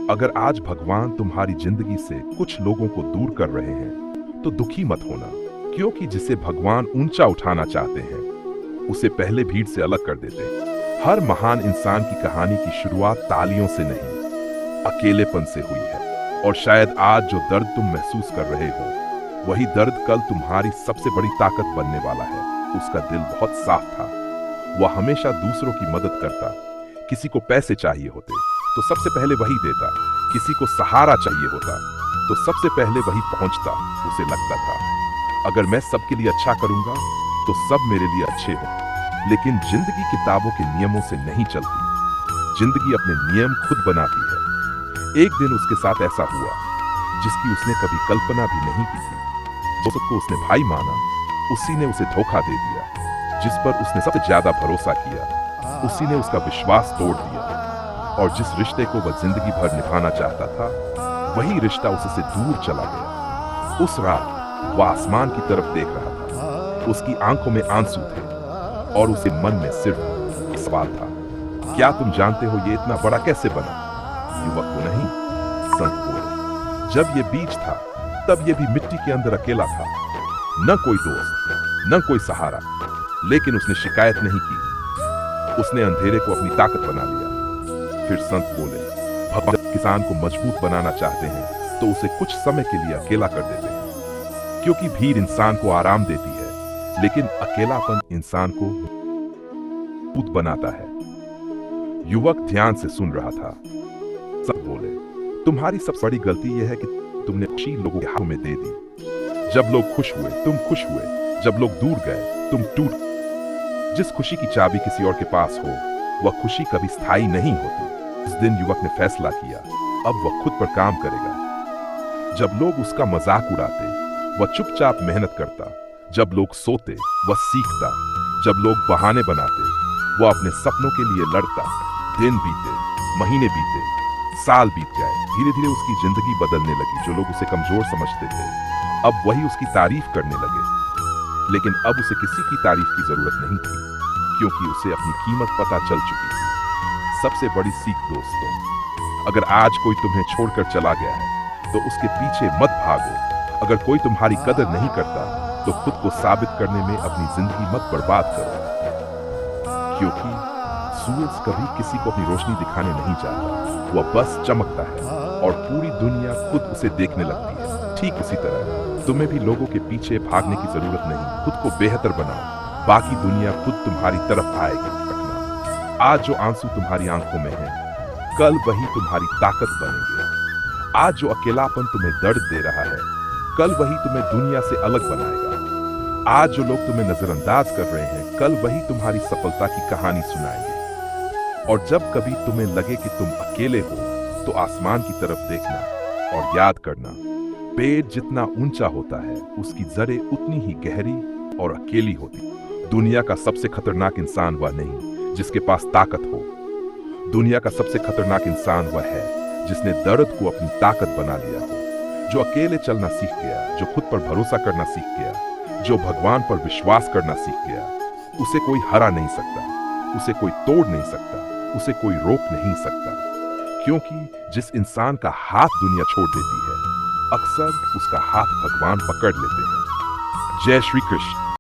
अगर आज भगवान तुम्हारी जिंदगी से कुछ लोगों को दूर कर रहे हैं तो दुखी मत होना, क्योंकि जिसे भगवान ऊंचा उठाना चाहते हैं उसे पहले भीड़ से अलग कर देते हैं। हर महान इंसान की कहानी की शुरुआत तालियों से नहीं, अकेलेपन से हुई है। और शायद आज जो दर्द तुम महसूस कर रहे हो वही दर्द कल तुम्हारी सबसे बड़ी ताकत बनने वाला है। उसका दिल बहुत साफ था, वह हमेशा दूसरों की मदद करता। किसी को पैसे चाहिए होते तो सबसे पहले वही देता, किसी को सहारा चाहिए होता तो सबसे पहले वही पहुंचता। उसे लगता था अगर मैं सबके लिए अच्छा करूंगा तो सब मेरे लिए अच्छे हों। लेकिन जिंदगी किताबों के नियमों से नहीं चलती, जिंदगी अपने नियम खुद बनाती है। एक दिन उसके साथ ऐसा हुआ जिसकी उसने कभी कल्पना भी नहीं की थी। जिसको उसने भाई माना उसी ने उसे धोखा दे दिया। जिस पर उसने सबसे ज्यादा भरोसा किया उसी ने उसका विश्वास तोड़ दिया। और जिस रिश्ते को वह जिंदगी भर निभाना चाहता था वही रिश्ता उससे दूर चला गया। उस रात वह आसमान की तरफ देख रहा था, उसकी आंखों में आंसू थे और उसे मन में सिर्फ एक सवाल था, क्या तुम जानते हो ये इतना बड़ा कैसे बना? युवक को नहीं, संत बोले, जब ये बीज था तब ये भी मिट्टी के अंदर अकेला था, न कोई दोस्त न कोई सहारा। लेकिन उसने शिकायत नहीं की, उसने अंधेरे को अपनी ताकत बना लिया। फिर संत बोले, भगवान जब किसान को मजबूत बनाना चाहते हैं तो उसे कुछ समय के लिए अकेला कर देते हैं, क्योंकि भीड़ इंसान को आराम देती है लेकिन अकेलापन इंसान को मजबूत बनाता है। युवक ध्यान से सुन रहा था। संत बोले, तुम्हारी सबसे बड़ी गलती यह है कि तुमने खुशी लोगों के हाथों में दे दी। जब लोग खुश हुए तुम खुश हुए, जब लोग दूर गए तुम टूट। जिस खुशी की चाबी किसी और के पास हो वह खुशी कभी स्थायी नहीं होती। उस दिन युवक ने फैसला किया, अब वह खुद पर काम करेगा। जब लोग उसका मजाक उड़ाते वह चुपचाप मेहनत करता, जब लोग सोते वह सीखता, जब लोग बहाने बनाते वह अपने सपनों के लिए लड़ता। दिन बीते, महीने बीते, साल बीत जाए, धीरे धीरे उसकी जिंदगी बदलने लगी। जो लोग उसे कमजोर समझते थे अब वही उसकी तारीफ करने लगे। लेकिन अब उसे किसी की तारीफ की जरूरत नहीं थी, क्योंकि उसे अपनी कीमत पता चल चुकी थी। सबसे बड़ी सीख दोस्तों, अगर आज कोई तुम्हें छोड़कर चला गया है तो उसके पीछे मत भागो। अगर कोई तुम्हारी कदर नहीं करता तो खुद को साबित करने में अपनी जिंदगी मत बर्बाद करो, क्योंकि सूरज कभी किसी को अपनी रोशनी दिखाने नहीं जाता, वह बस चमकता है और पूरी दुनिया खुद उसे देखने लगती है। ठीक उसी तरह तुम्हें भी लोगों के पीछे भागने की जरूरत नहीं, खुद को बेहतर बनाओ, बाकी दुनिया खुद तुम्हारी तरफ आएगी। रखना, आज जो आंसू तुम्हारी आंखों में है कल वही तुम्हारी ताकत बनेंगे। आज जो अकेलापन तुम्हें दर्द दे रहा है कल वही तुम्हें दुनिया से अलग बनाएगा। आज जो लोग तुम्हें नजरअंदाज कर रहे हैं कल वही तुम्हारी सफलता की कहानी सुनाएंगे। और जब कभी तुम्हें लगे कि तुम अकेले हो तो आसमान की तरफ देखना और याद करना, पेड़ जितना ऊंचा होता है उसकी जड़ें उतनी ही गहरी और अकेली होती। दुनिया का सबसे खतरनाक इंसान वह नहीं जिसके पास ताकत हो, दुनिया का सबसे खतरनाक इंसान वह है जिसने दर्द को अपनी ताकत बना लिया हो, जो अकेले चलना सीख गया, जो खुद पर भरोसा करना सीख गया, जो भगवान पर विश्वास करना सीख गया। उसे कोई हरा नहीं सकता, उसे कोई तोड़ नहीं सकता, उसे कोई रोक नहीं सकता, क्योंकि जिस इंसान का हाथ दुनिया छोड़ देती है अक्सर उसका हाथ भगवान पकड़ लेते हैं। जय श्री कृष्ण।